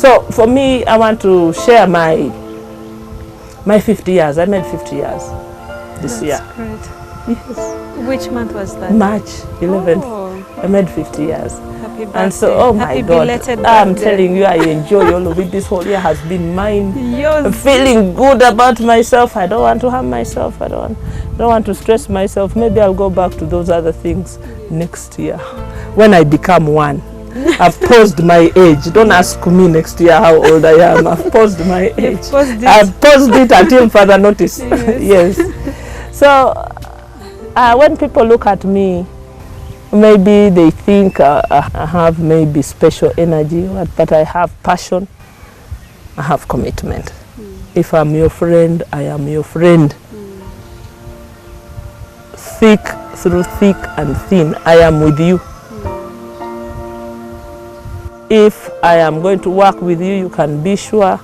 So for me, I want to share my 50 years. I made 50 years this year. That's great. Yes. Which month was that? March 11th. Oh. I made 50 years. Happy birthday. And so, oh my Happy God, belated I'm birthday. telling you, I enjoy all of it. This whole year has been mine. Yours. I'm feeling good about myself. I don't want to harm myself. I don't want to stress myself. Maybe I'll go back to those other things next year when I become one. I've paused my age. Don't ask me next year how old I am. I've paused my age. I've paused it until further notice. Yes. So when people look at me, maybe they think I have maybe special energy, but I have passion. I have commitment. If I'm your friend, I am your friend. Thick through thick and thin, I am with you. If I am going to work with you, you can be sure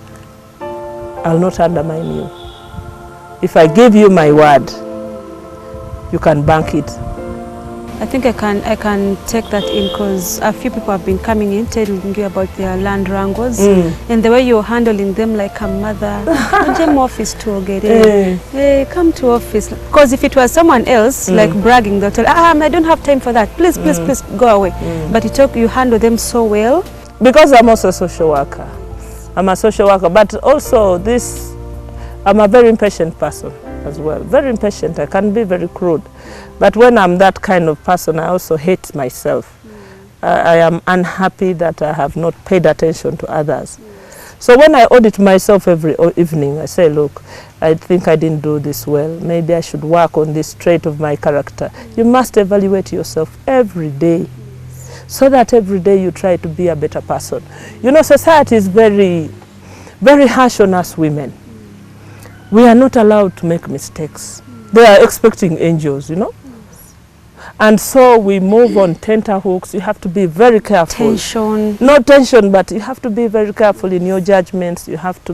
I'll not undermine you. If I give you my word, you can bank it. I think I can take that in because a few people have been coming in telling you about their land wrangles and the way you're handling them like a mother. Come office to get hey, come to office. Because if it was someone else like bragging, they'll tell, I don't have time for that. Please, please, please go away. But you handle them so well. Because I'm also a social worker. I'm a social worker, but also I'm a very impatient person as well. Very impatient. I can be very crude. But when I'm that kind of person, I also hate myself. I am unhappy that I have not paid attention to others. So when I audit myself every evening, I say, look, I think I didn't do this well. Maybe I should work on this trait of my character. You must evaluate yourself every day, so that every day you try to be a better person. You know, society is very, very harsh on us women. We are not allowed to make mistakes. They are expecting angels, you know. And so we move on tenterhooks. You have to be very careful. Tension. Not tension, but you have to be very careful in your judgments. You have to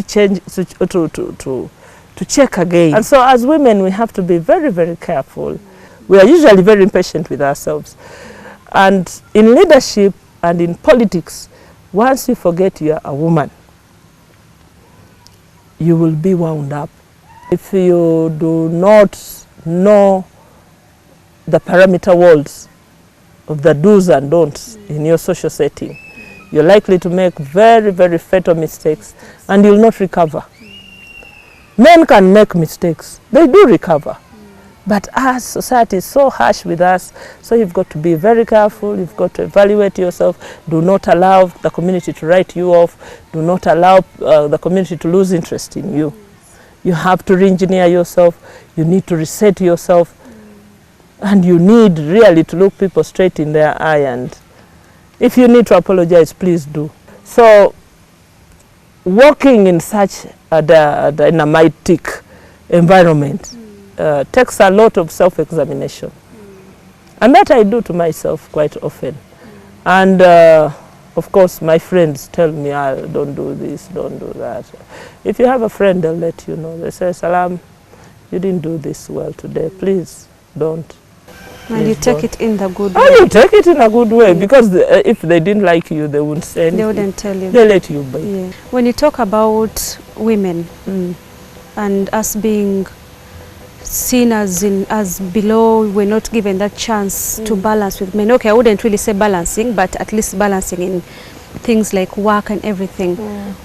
change to check again. And so as women, we have to be very, very careful. We are usually very impatient with ourselves. And in leadership and in politics, once you forget you are a woman, you will be wound up. If you do not know the parameter words of the do's and don'ts in your social setting, you're likely to make very, very fatal mistakes and you'll not recover. Men can make mistakes. They do recover. But our society is so harsh with us, so you've got to be very careful. You've got to evaluate yourself. Do not allow the community to write you off. Do not allow the community to lose interest in you. You have to re-engineer yourself. You need to reset yourself. And you need really to look people straight in their eye. And if you need to apologize, please do. So working in such a dynamic environment takes a lot of self-examination. And that I do to myself quite often. And of course, my friends tell me, don't do this, don't do that. If you have a friend, they'll let you know. They say, Salam, you didn't do this well today. Please don't. And you take it in the good way. Oh, you take it in a good way, because if they didn't like you, they wouldn't say anything. They wouldn't tell you. They let you be. Yeah. When you talk about women and us being seen as below, we're not given that chance to balance with men. Okay, I wouldn't really say balancing, but at least balancing in things like work and everything.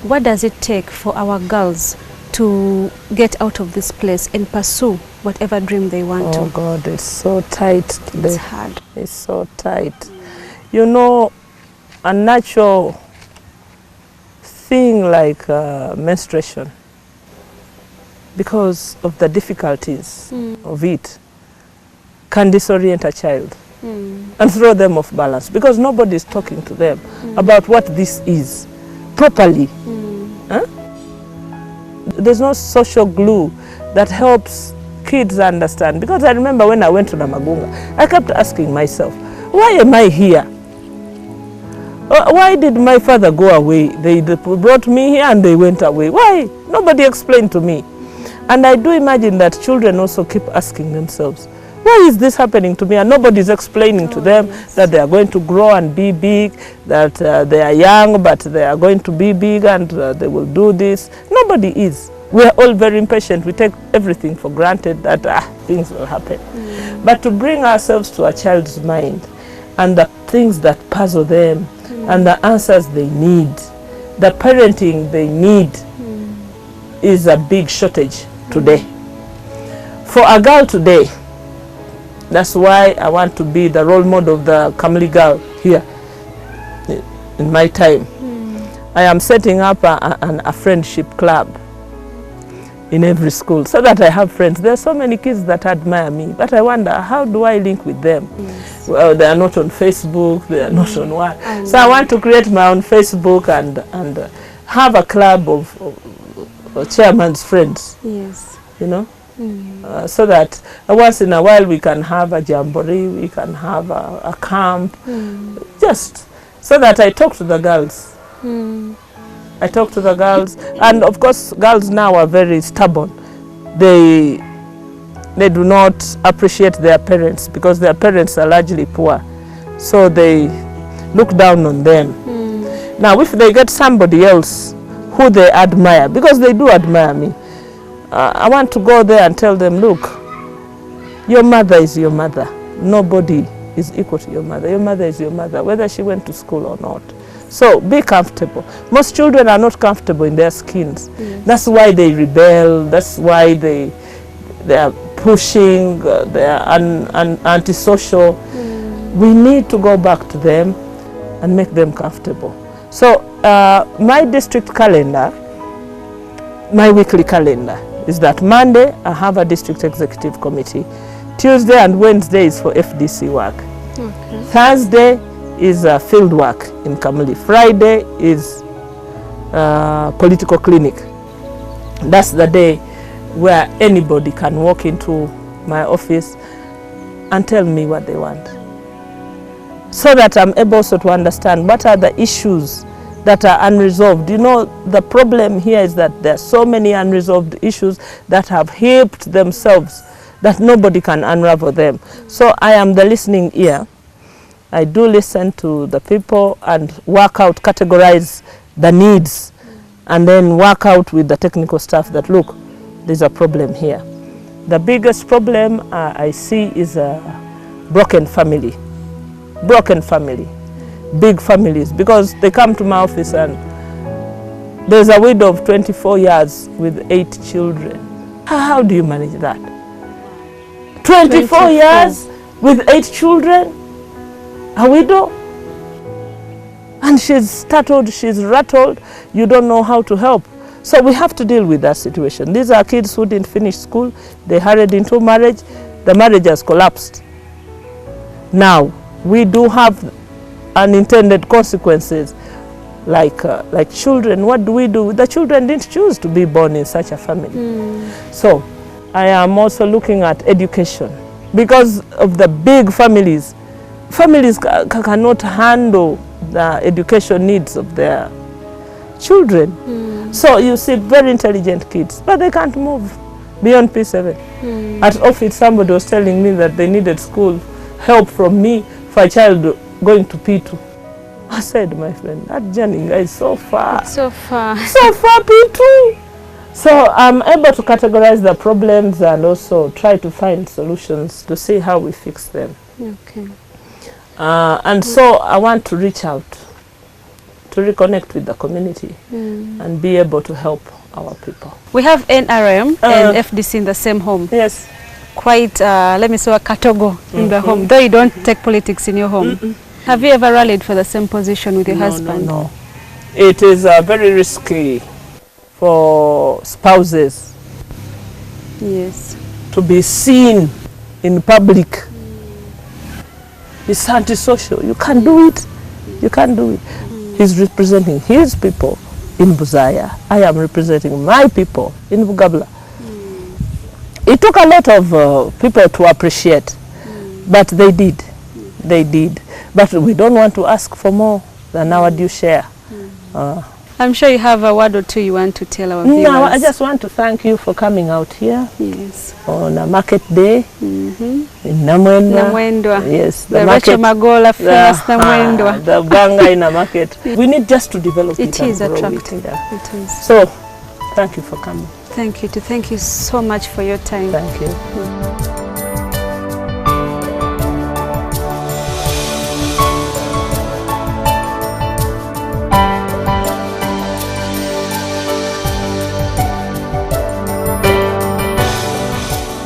What does it take for our girls to get out of this place and pursue whatever dream they want to? Oh God, it's so tight today. It's hard. It's so tight. You know, a natural thing like menstruation, because of the difficulties of it, can disorient a child and throw them off balance, because nobody is talking to them about what this is properly. There's no social glue that helps kids understand. Because I remember when I went to Namagunga, I kept asking myself, why am I here? Why did my father go away? They brought me here and they went away. Why? Nobody explained to me. And I do imagine that children also keep asking themselves, Why is this happening to me? And nobody's explaining to them that they are going to grow and be big, that they are young, but they are going to be big and they will do this. Nobody is. We are all very impatient. We take everything for granted that things will happen. But to bring ourselves to a child's mind and the things that puzzle them and the answers they need, the parenting they need is a big shortage today. For a girl today, that's why I want to be the role model of the Kamli girl here in my time. I am setting up a friendship club in every school so that I have friends. There are so many kids that admire me, but I wonder, how do I link with them? Yes. Well, they are not on Facebook, they are not on what. So I want to create my own Facebook and have a club of chairman's friends. Yes. You know? So that once in a while we can have a jamboree, we can have a camp, just so that I talk to the girls. I talk to the girls, and of course girls now are very stubborn. They do not appreciate their parents because their parents are largely poor, so they look down on them. Now if they get somebody else who they admire, because they do admire me, I want to go there and tell them, look, your mother is your mother. Nobody is equal to your mother. Your mother is your mother, whether she went to school or not. So be comfortable. Most children are not comfortable in their skins. Yes. That's why they rebel. That's why they are pushing. They are antisocial. We need to go back to them and make them comfortable. So my district calendar, my weekly calendar, is that Monday I have a district executive committee. Tuesday and Wednesday is for FDC work. Okay. Thursday is field work in Kamli. Friday is political clinic. That's the day where anybody can walk into my office and tell me what they want, so that I'm able also to understand what are the issues that are unresolved. You know, the problem here is that there are so many unresolved issues that have heaped themselves that nobody can unravel them. So I am the listening ear. I do listen to the people and work out, categorize the needs, and then work out with the technical staff that, look, there's a problem here. The biggest problem I see is a broken family. Broken family. Big families, because they come to my office and there's a widow of 24 years with 8 children. How do you manage that? 24 years with 8 children? A widow? And she's startled, she's rattled, you don't know how to help. So we have to deal with that situation. These are kids who didn't finish school, they hurried into marriage, the marriage has collapsed. Now, we do have unintended consequences, like children. What do we do? The children didn't choose to be born in such a family. So I am also looking at education, because of the big families. Families cannot handle the education needs of their children. So you see very intelligent kids, but they can't move beyond P7. At office, somebody was telling me that they needed school help from me for a child going to P2. I said, my friend, that journey is so far. It's so far. So far, P2. So I'm able to categorize the problems and also try to find solutions to see how we fix them. Okay. And so I want to reach out, to reconnect with the community and be able to help our people. We have NRM and FDC in the same home. Yes. Quite, let me say, a katogo in the home, though you don't take politics in your home. Have you ever rallied for the same position with your husband? No. It is very risky for spouses, yes, to be seen in public. It's antisocial. You can't do it. You can't do it. He's representing his people in Buzaya. I am representing my people in Bugabla. It took a lot of people to appreciate, but they did. They did. But we don't want to ask for more than our due share. I'm sure you have a word or two you want to tell our viewers. No, I just want to thank you for coming out here. Yes. On a market day in Namwendwa. Yes, the Rachel Magola famous Namwendwa. The Banga in a market. We need just to develop it. It is attractive. It is. So, thank you for coming. Thank you. Thank you so much for your time. Thank you.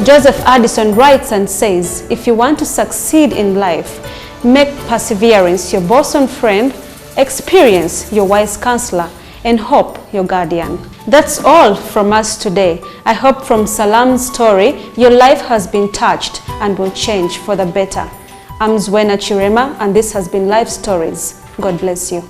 Joseph Addison writes and says, if you want to succeed in life, make perseverance your bosom friend, experience your wise counselor, and hope your guardian. That's all from us today. I hope from Salam's story, your life has been touched and will change for the better. I'm Zwena Chirema, and this has been Life Stories. God bless you.